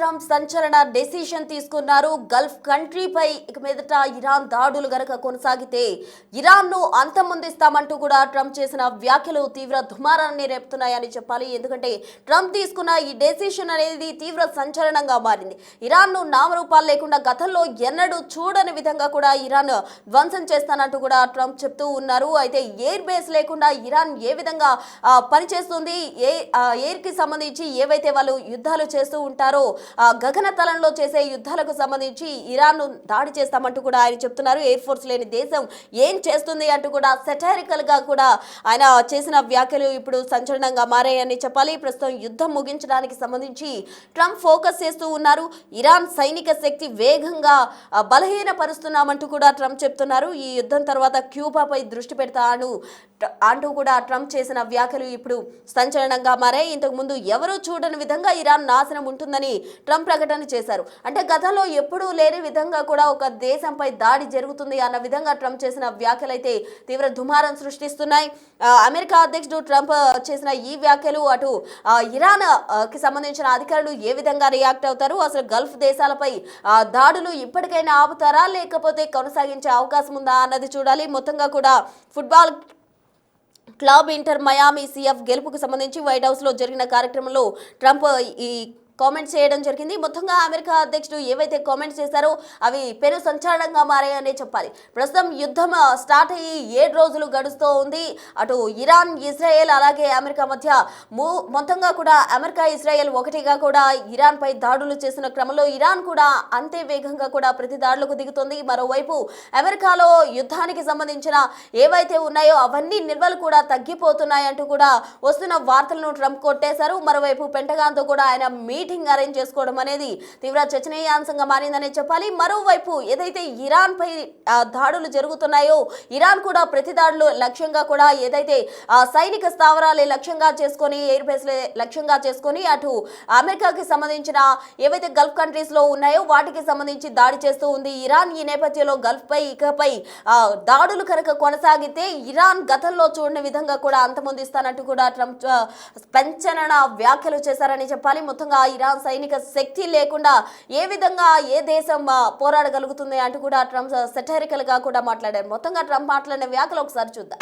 Trump సంచలన decision తీసుకున్నారు. Gulf కంట్రీపై ఇక మీదట ఇరాన్ దాడులు గనక కొనసాగితే ఇరాన్ను అంతమొందిస్తామంటూ కూడా ట్రంప్ చేసిన వ్యాఖ్యలు తీవ్ర దుమారాన్ని రేపుతున్నాయని చెప్పాలి. ఎందుకంటే ట్రంప్ తీసుకున్న ఈ డెసిషన్ అనేది తీవ్ర సంచలనంగా మారింది. ఇరాన్ను నామరూపాలు లేకుండా గతంలో ఎన్నడూ చూడని విధంగా కూడా ఇరాన్ ధ్వంసం చేస్తానంటూ కూడా ట్రంప్ చెప్తూ ఉన్నారు. అయితే ఎయిర్ బేస్ లేకుండా ఇరాన్ ఏ విధంగా పనిచేస్తుంది, ఎయిర్ కి సంబంధించి ఏవైతే వాళ్ళు యుద్ధాలు చేస్తూ ఉంటారో గగన తలంలో చేసే యుద్ధాలకు సంబంధించి ఇరాన్ దాడి చేస్తామంటూ కూడా ఆయన చెప్తున్నారు. ఎయిర్ ఫోర్స్ లేని దేశం ఏం చేస్తుంది అంటూ కూడా సెటారికల్ గా కూడా ఆయన చేసిన వ్యాఖ్యలు ఇప్పుడు సంచలనంగా మారాయని చెప్పాలి. ప్రస్తుతం యుద్ధం ముగించడానికి సంబంధించి ట్రంప్ ఫోకస్ చేస్తూ ఉన్నారు. ఇరాన్ సైనిక శక్తి వేగంగా బలహీనపరుస్తున్నామంటూ కూడా ట్రంప్ చెప్తున్నారు. ఈ యుద్ధం తర్వాత క్యూబాపై దృష్టి పెడతాను అంటూ కూడా ట్రంప్ చేసిన వ్యాఖ్యలు ఇప్పుడు సంచలనంగా మారాయి. ఇంతకు ముందు ఎవరూ చూడని విధంగా ఇరాన్ నాశనం ఉంటుందని ట్రంప్ ప్రకటన చేశారు. అంటే గతంలో ఎప్పుడూ లేని విధంగా కూడా ఒక దేశంపై దాడి జరుగుతుంది అన్న విధంగా ట్రంప్ చేసిన వ్యాఖ్యలు అయితే తీవ్ర దుమారం సృష్టిస్తున్నాయి. అమెరికా అధ్యక్షుడు ట్రంప్ చేసిన ఈ వ్యాఖ్యలు అటు ఇరాన్ కి సంబంధించిన అధికారులు ఏ విధంగా రియాక్ట్ అవుతారు, అసలు గల్ఫ్ దేశాలపై దాడులు ఇప్పటికైనా ఆపుతారా లేకపోతే కొనసాగించే అవకాశం ఉందా అన్నది చూడాలి. మొత్తంగా కూడా football club Inter Miami CF గెలుపుకు సంబంధించి వైట్ హౌస్ లో జరిగిన కార్యక్రమంలో ట్రంప్ ఈ కామెంట్స్ చేయడం జరిగింది. మొత్తంగా అమెరికా అధ్యక్షుడు ఏవైతే కామెంట్స్ చేశారో అవి పెను సంచలనంగా మారాయనే చెప్పాలి. ప్రస్తుతం యుద్ధం స్టార్ట్ అయ్యి 7 రోజులు గడుస్తూ ఉంది. అటు ఇరాన్, ఇజ్రాయెల్ అలాగే అమెరికా మధ్య మొత్తంగా కూడా అమెరికా, ఇజ్రాయెల్ ఒకటిగా కూడా ఇరాన్ పై దాడులు చేసిన క్రమంలో ఇరాన్ కూడా అంతే వేగంగా కూడా ప్రతి దాడులకు దిగుతుంది. మరోవైపు అమెరికాలో యుద్ధానికి సంబంధించిన ఏవైతే ఉన్నాయో అవన్నీ నిల్వలు కూడా తగ్గిపోతున్నాయంటూ కూడా వస్తున్న వార్తలను ట్రంప్ కొట్టేశారు. మరోవైపు పెంటగాన్తో కూడా ఆయన మీటింగ్ అరేంజ్ చేసుకోవడం అనేది తీవ్ర చర్చనీయాంశంగా మారిందనే చెప్పాలి. మరోవైపు ఏదైతే ఇరాన్ పై దాడులు జరుగుతున్నాయో ఇరాన్ కూడా ప్రతి దాడులు లక్ష్యంగా కూడా ఏదైతే సైనిక స్థావరాలే లక్ష్యంగా చేసుకొని, ఎయిర్ బేస్ లక్ష్యంగా చేసుకొని అటు అమెరికాకి సంబంధించిన ఏవైతే గల్ఫ్ కంట్రీస్ లో ఉన్నాయో వాటికి సంబంధించి దాడి చేస్తూ ఉంది ఇరాన్. ఈ నేపథ్యంలో గల్ఫ్ పై ఇకపై దాడులు కనుక కొనసాగితే ఇరాన్ గతంలో చూడని విధంగా కూడా అంతమొందిస్తానంటూ కూడా ట్రంప్ సంచలన వ్యాఖ్యలు చేశారని చెప్పాలి. మొత్తంగా ఇరాన్ సైనిక శక్తి లేకుండా ఏ విధంగా ఏ దేశం పోరాడగలుగుతుంది అంటూ కూడా ట్రంప్ సెటారికల్ గా కూడా మాట్లాడారు. మొత్తంగా ట్రంప్ మాట్లాడిన వ్యాఖ్యలు ఒకసారి చూద్దాం.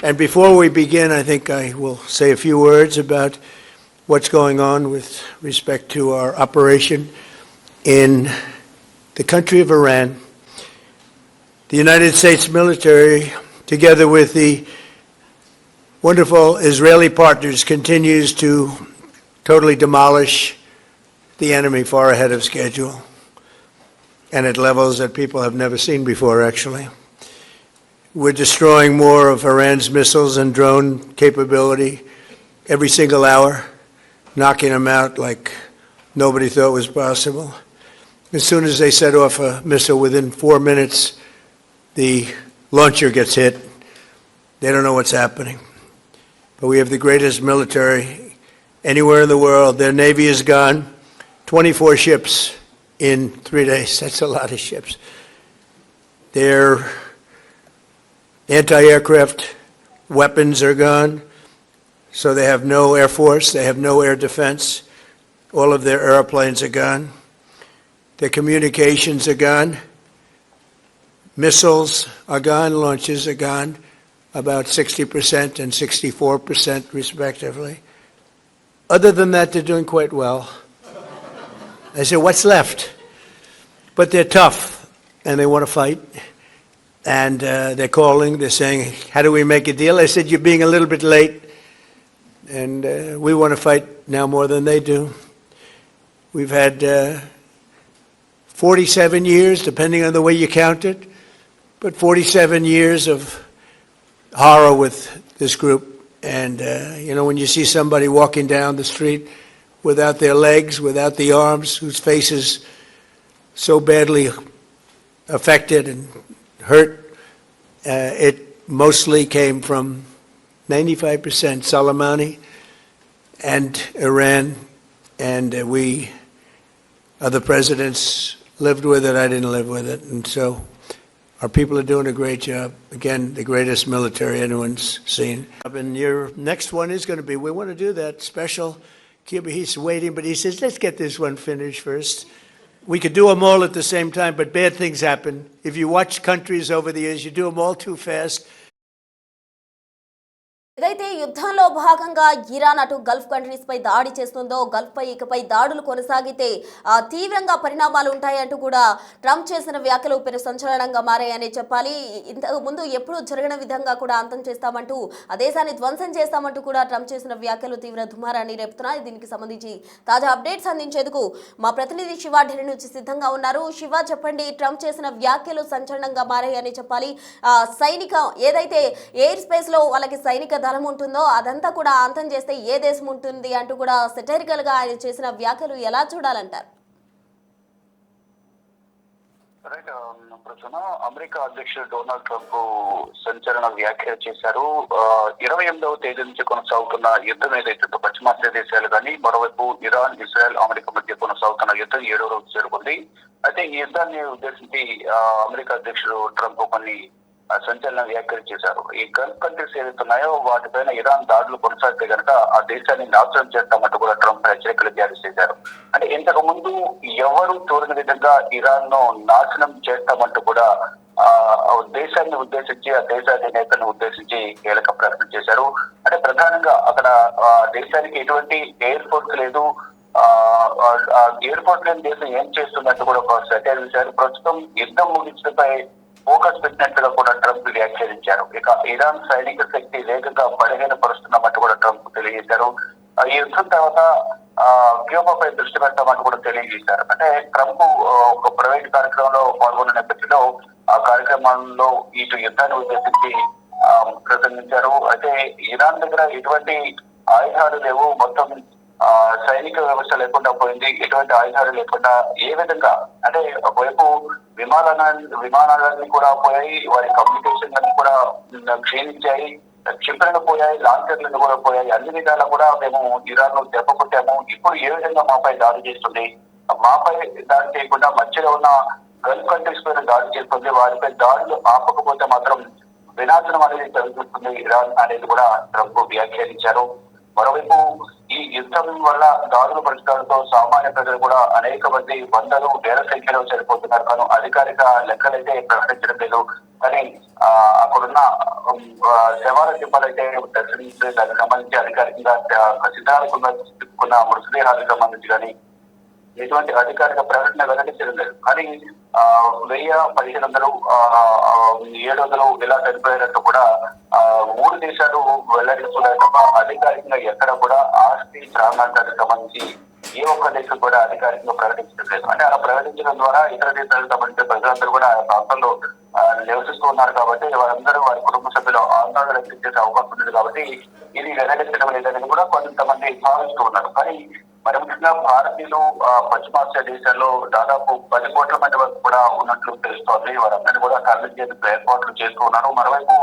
And before we begin, I think I will say a few words about what's going on with respect to our operation in the country of Iran. The United States military, together with the wonderful Israeli partners, continues to totally demolish the enemy far ahead of schedule and at levels that people have never seen before, actually. We're destroying more of Iran's missiles and drone capability every single hour, knocking them out like nobody thought was possible. As soon as they set off a missile, within 4 minutes, the launcher gets hit. They don't know what's happening. But we have the greatest military anywhere in the world. Their Navy is gone. 24 ships in 3 days. That's a lot of ships. Their anti-aircraft weapons are gone, so they have no air force, they have no air defense. All of their airplanes are gone. Their communications are gone. Missiles are gone, launches are gone, about 60% and 64% respectively. Other than that, they're doing quite well. I said, what's left? But they're tough, and they want to fight. And they're calling, they're saying, how do we make a deal? I said, you're being a little bit late, and we want to fight now more than they do. We've had 47 years, depending on the way you count it, but 47 years of horror with this group. And, when you see somebody walking down the street without their legs, without the arms, whose face is so badly affected and hurt, it mostly came from 95% Soleimani and Iran, and we, other presidents, lived with it. I didn't live with it, and so our people are doing a great job. Again, the greatest military anyone's seen. And your next one is going to be, we want to do that special Cuba. He's waiting, but he says, let's get this one finished first. We could do them all at the same time, but bad things happen. If you watch countries over the years, you do them all too fast. ఏదైతే యుద్ధంలో భాగంగా Iran అటు Gulf countries పై దాడి చేస్తుందో, Gulf పై ఇకపై దాడులు కొనసాగితే తీవ్రంగా పరిణామాలు ఉంటాయంటూ కూడా ట్రంప్ చేసిన వ్యాఖ్యలు పెను సంచలనంగా మారాయని చెప్పాలి. ఇంతకు ముందు ఎప్పుడూ జరగని విధంగా కూడా అంతం చేస్తామంటూ, ఆ దేశాన్ని ధ్వంసం చేస్తామంటూ కూడా ట్రంప్ చేసిన వ్యాఖ్యలు తీవ్ర దుమారాన్ని రేపుతున్నాయి. దీనికి సంబంధించి తాజా అప్డేట్స్ అందించేందుకు మా ప్రతినిధి శివ ఢిల్లీ నుంచి సిద్ధంగా ఉన్నారు. శివ, చెప్పండి, ట్రంప్ చేసిన వ్యాఖ్యలు సంచలనంగా మారాయని చెప్పాలి. సైనిక ఏదైతే ఎయిర్ స్పేస్ లో వాళ్ళకి సైనిక దళం ఉంటుందో అదంతా కూడా అంతం చేస్తే ఏ దేశం ఉంటుంది అంటూ కూడా సెటరికల్ గా ఆయన చేసిన వ్యాఖ్యలు ఎలా చూడాలంటారు? అమెరికా అధ్యక్షుడు డొనాల్డ్ ట్రంప్ సంచలన వ్యాఖ్యలు చేశారు. 28వ తేదీ నుంచి కొనసాగుతున్న యుద్ధం ఏదైతే పశ్చిమాసియా దేశాలు కానీ, మరోవైపు ఇరాన్, ఇజ్రాయెల్, అమెరికా మధ్య కొనసాగుతున్న యుద్ధం 7వ రోజు చేరుకుంది. అయితే ఈ యుద్ధాన్ని ఉద్దేశించి అమెరికా అధ్యక్షుడు ట్రంప్ కొన్ని సంచలన వ్యాఖ్యలు చేశారు. ఈ గల్ఫ్ కంట్రీస్ ఏవైతున్నాయో వాటిపైన ఇరాన్ దాడులు కొనసాగితే కనుక ఆ దేశాన్ని నాశనం చేస్తామంటూ కూడా ట్రంప్ హెచ్చరికలు జారీ చేశారు. అంటే ఇంతకు ముందు ఎవరు చూడని విధంగా ఇరాన్ ను నాశనం చేస్తామంటూ కూడా దేశాన్ని ఉద్దేశించి, ఆ దేశాన్ని నేతలను ఉద్దేశించి కీలక ప్రకటన చేశారు. అంటే ప్రధానంగా అక్కడ దేశానికి ఎటువంటి ఎయిర్ ఫోర్స్ లేదు, ఎయిర్పోర్ట్ లేని దేశం ఏం చేస్తున్నట్టు కూడా ఒక సెటైర్ చేశారు. ప్రస్తుతం యుద్ధం ముగించడంపై ఫోకస్ పెట్టినట్టుగా కూడా ట్రంప్ వ్యాఖ్యానించారు. ఇక ఇరాన్ సైనిక శక్తి వేగంగా బలహీనపరుస్తున్నామంటూ కూడా ట్రంప్ తెలియజేశారు. ఈ యుద్ధం తర్వాత క్యూబాపై దృష్టి పెడతామంటూ కూడా తెలియజేశారు. అంటే ట్రంప్ ఒక ప్రైవేట్ కార్యక్రమంలో పాల్గొన్న నేపథ్యంలో ఆ కార్యక్రమంలో ఇటు యుద్ధాన్ని ఉద్దేశించి ప్రసంగించారు. అయితే ఇరాన్ దగ్గర ఎటువంటి ఆయుధాలు లేవు, మొత్తం సైనిక వ్యవస్థ లేకుండా పోయింది, ఎటువంటి ఆయుధాలు లేకుండా ఏ విధంగా అంటే ఒకవైపు విమానాలన్నీ కూడా పోయాయి, వారి కమ్యూనికేషన్ అన్ని కూడా క్షీణించాయి, క్షిపణులు పోయాయి, లాంచర్లను కూడా పోయాయి. అన్ని విధాలా కూడా మేము ఇరాన్ ను దెబ్బ కొట్టాము. ఇప్పుడు ఏ విధంగా మాపై దాడి చేస్తుంది, మాపై దాడి చేయకుండా మధ్యలో ఉన్న గల్ఫ్ కంట్రీస్ పైన దాడి చేస్తుంది, వారిపై దాడులు ఆపకపోతే మాత్రం వినాశనం అనేది జరుగుతుంది ఇరాన్ అనేది కూడా ట్రంప్ వ్యాఖ్యానించారు. మరోవైపు ఈ యుద్ధం వల్ల దాడులు పరిస్థితులతో సామాన్య ప్రజలు కూడా అనేక మంది వందలు వేల సంఖ్యలో చనిపోతున్నారు. కానీ అధికారిక లెక్కలైతే ప్రకటించడం లేదు. కానీ అక్కడున్న శవాల దిబ్బలైతే దర్శించి దానికి సంబంధించి అధికారికంగా సిద్ధాంతున్న మృతదేహాలకు సంబంధించి కానీ ఎటువంటి అధికారిక ప్రకటన వెల్లడించడం లేదు. కానీ 1000, 1500, 700 ఇలా చనిపోయినట్టు కూడా 3 దేశాలు వెల్లడిస్తున్నాయి తప్ప అధికారికంగా ఎక్కడ కూడా ఆస్తి ప్రాణానికి సంబంధించి ఏ ఒక్క దేశం కూడా అధికారికంగా ప్రకటించడం లేదు. అంటే అలా ప్రకటించడం ద్వారా ఇతర దేశాలకు సంబంధించిన ప్రజలందరూ కూడా ఆ ప్రాంతంలో నివసిస్తూ ఉన్నారు కాబట్టి వారందరూ వారి కుటుంబ సభ్యులు ఆందోళన వ్యక్తం చేసే అవకాశం ఉంది. కాబట్టి ఇది వెల్లడించడం లేదని కూడా కొంతమంది భావిస్తూ ఉన్నారు. కానీ మరి ముఖ్యంగా భారతీయులు పశ్చిమాసియా దేశాల్లో దాదాపు 10 కోట్ల మంది వరకు కూడా ఉన్నట్లు తెలుస్తోంది. వారందరినీ కూడా తరలించేందుకు ఏర్పాట్లు చేస్తూ ఉన్నారు. మరోవైపు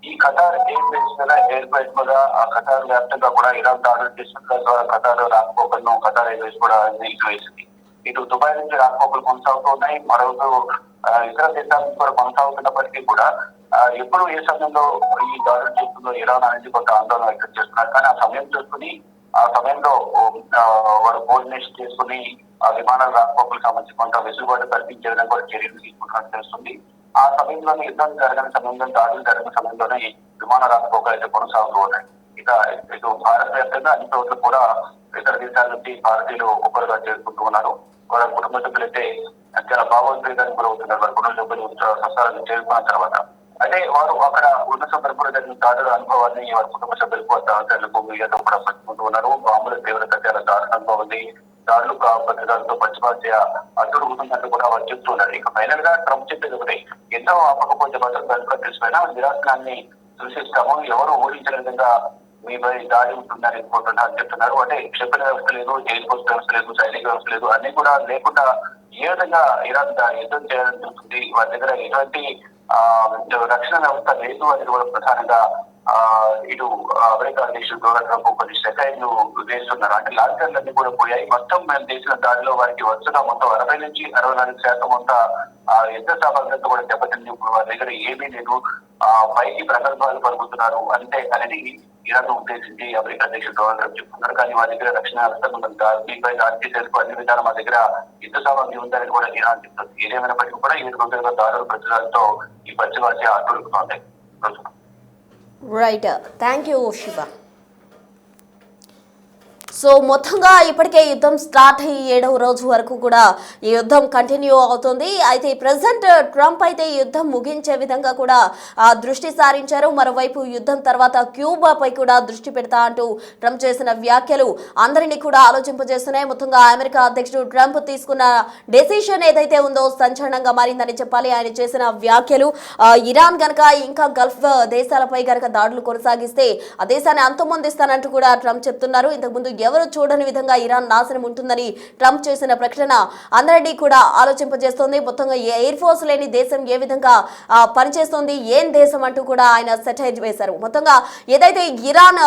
ఈ ఖతార్ ఎయిర్ బేస్ మీద ఆ ఖతార్ వ్యాప్తంగా కూడా ఇరాన్ దాడులు చేస్తున్న ద్వారా ఖతార్ రాకపోకలను ఖతార్ ఎయిర్వేస్ కూడా నిలిపివేసింది. ఇటు దుబాయ్ నుంచి రాకపోకలు కొనసాగుతూ ఉన్నాయి. మరోవైపు ఇతర దేశాల నుంచి కూడా కొనసాగుతున్నప్పటికీ కూడా ఎప్పుడు ఏ సమయంలో ఈ దాడులు చేస్తుందో ఇరాన్ అనేది కొంత ఆందోళన వ్యక్తం చేస్తున్నారు. కానీ ఆ సమయం చూసుకుని ఆ సమయంలో వారు కోఆర్డినేషన్ చేసుకుని ఆ విమానాల రాకపోకలకు సంబంధించి కొంత వెసులుబాటు కల్పించే విధంగా కూడా చర్యలు తీసుకున్నట్టు తెలుస్తుంది. ఆ సమయంలోనే యుద్ధం జరిగిన సమయంలో, దాడులు జరిగిన సమయంలోనే విమాన రాకపోకలు అయితే కొనసాగుతూ ఉన్నాయి. ఇక ఇటు భారత వ్యాప్తంగా అన్ని చోట్ల కూడా ఇతర దేశాల నుంచి భారతీయులు ఒకరుగా చేరుకుంటూ ఉన్నారు. వాళ్ళ కుటుంబ సభ్యులైతే చాలా భావోద్వేగానికి గురవుతున్నారు. వారి కుటుంబ సభ్యులు సంసారాన్ని చేరుకున్న తర్వాత అంటే వారు అక్కడ ఉన్న సందర్భంలో జరిగిన దాడుల అనుభవాన్ని వారి కుటుంబ సభ్యులకు సహచరులకు మీడియాతో కూడా పంచుకుంటూ ఉన్నారు. బాంబుల తీవ్రత చాలా దారుణంగా ఉంది. దాడులు పత్రికలతో పచ్చిపాల్చే అడ్డుకుంటున్నట్టు కూడా వారు చెప్తున్నారు. ఇక ఫైనల్ గా ట్రంప్ చెప్పేది ఒకటి, ఎంతో ఆపకపోతే మాత్రం దానిపై తెలిసిపోయినా నిరాశనాన్ని సృష్టిస్తాము, ఎవరు ఊహించిన విధంగా మీపై దాడి ఉంటుందని చెప్తున్నారు. అంటే క్షిపణి వ్యవస్థ లేదు, ఎయిర్ ఫోర్స్ వ్యవస్థ లేదు, సైనిక వ్యవస్థ లేదు, అన్ని కూడా లేకుండా ఏ విధంగా ఇరాన్ యుద్ధం చేయాలని చూస్తుంది. వారి దగ్గర ఎటువంటి రక్షణ వ్యవస్థ లేదు అనేది కూడా ప్రధానంగా ఇటు అమెరికా అధ్యక్షుడు డొనాల్డ్ ట్రంప్ కొన్ని సెటైర్లు వేస్తున్నారు. అంటే లాంఛర్లన్నీ కూడా పోయాయి. మొత్తం మేము చేసిన దాడిలో వారికి వరుసగా మొత్తం 60 నుంచి 64% అంతా యుద్ధ సామర్థ్యంతో కూడా దెబ్బతింది. వారి దగ్గర ఏమీ లేదు, పైకి ప్రగల్భాలు పలుకుతున్నారు అంతే అనేది ఇరాన్ ఉద్దేశించి అమెరికా అధ్యక్షుడు డొనాల్డ్ ట్రంప్ చెప్తున్నారు. కానీ వారి దగ్గర రక్షణ వ్యవస్థ మీపై దాడి చేసేందుకు అన్ని విధాలు మా దగ్గర యుద్ధ సామర్థ్యం ఉందని కూడా ఇరాన్ చెప్తుంది. ఏదేమైనప్పటికీ కూడా 7 రోజులుగా దాడుల ప్రచురాలతో ఈ పశ్చిమాసి అడ్డుకుంటోంది. Right, thank you Shiva. So మొత్తంగా ఇప్పటికే యుద్ధం స్టార్ట్ అయ్యి 7వ రోజు వరకు కూడా ఈ యుద్ధం కంటిన్యూ అవుతుంది. అయితే ప్రెసిడెంట్ ట్రంప్ అయితే ఈ యుద్ధం ముగించే విధంగా కూడా దృష్టి సారించారు. మరోవైపు యుద్ధం తర్వాత క్యూబాపై కూడా దృష్టి పెడతా అంటూ ట్రంప్ చేసిన వ్యాఖ్యలు అందరినీ కూడా ఆలోచింపజేస్తున్నాయి. మొత్తంగా అమెరికా అధ్యక్షుడు ట్రంప్ తీసుకున్న డెసిషన్ ఏదైతే ఉందో సంచలనంగా మారిందని చెప్పాలి. ఆయన చేసిన వ్యాఖ్యలు ఇరాన్ గనక ఇంకా గల్ఫ్ దేశాలపై గనక దాడులు కొనసాగిస్తే ఆ దేశాన్ని అంతమొందిస్తానంటూ కూడా ట్రంప్ చెప్తున్నారు. ఇంతకుముందు ఎవరు చూడని విధంగా ఇరాన్ నాశనం ఉంటుందని ట్రంప్ చేసిన ప్రకటన అందరినీ కూడా ఆలోచింపజేస్తోంది. మొత్తంగా ఎయిర్ ఫోర్స్ లేని దేశం ఏ విధంగా పనిచేస్తోంది, ఏం దేశం అంటూ కూడా ఆయన సెటైర్ వేశారు. మొత్తంగా ఏదైతే ఇరాన్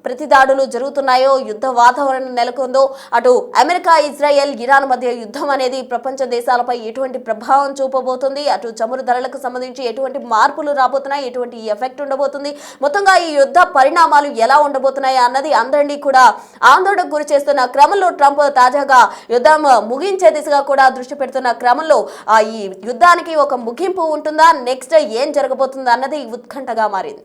ప్రతి దాడులు జరుగుతున్నాయో, యుద్ధ వాతావరణం నెలకొందో, అటు అమెరికా, ఇజ్రాయెల్, ఇరాన్ మధ్య యుద్ధం అనేది ప్రపంచ దేశాలపై ఎటువంటి ప్రభావం చూపబోతుంది, అటు చమురు ధరలకు సంబంధించి ఎటువంటి మార్పులు రాబోతున్నాయి, ఎటువంటి ఎఫెక్ట్ ఉండబోతుంది, మొత్తంగా ఈ యుద్ధ పరిణామాలు ఎలా ఉండబోతున్నాయి అన్నది అందరినీ కూడా ఆందోళనకు గురి చేస్తున్న క్రమంలో ట్రంప్ తాజాగా యుద్ధం ముగించే దిశగా కూడా దృష్టి పెడుతున్న క్రమంలో ఈ యుద్ధానికి ఒక ముగింపు ఉంటుందా, నెక్స్ట్ ఏం జరగబోతుందా అన్నది ఉత్కంఠగా మారింది.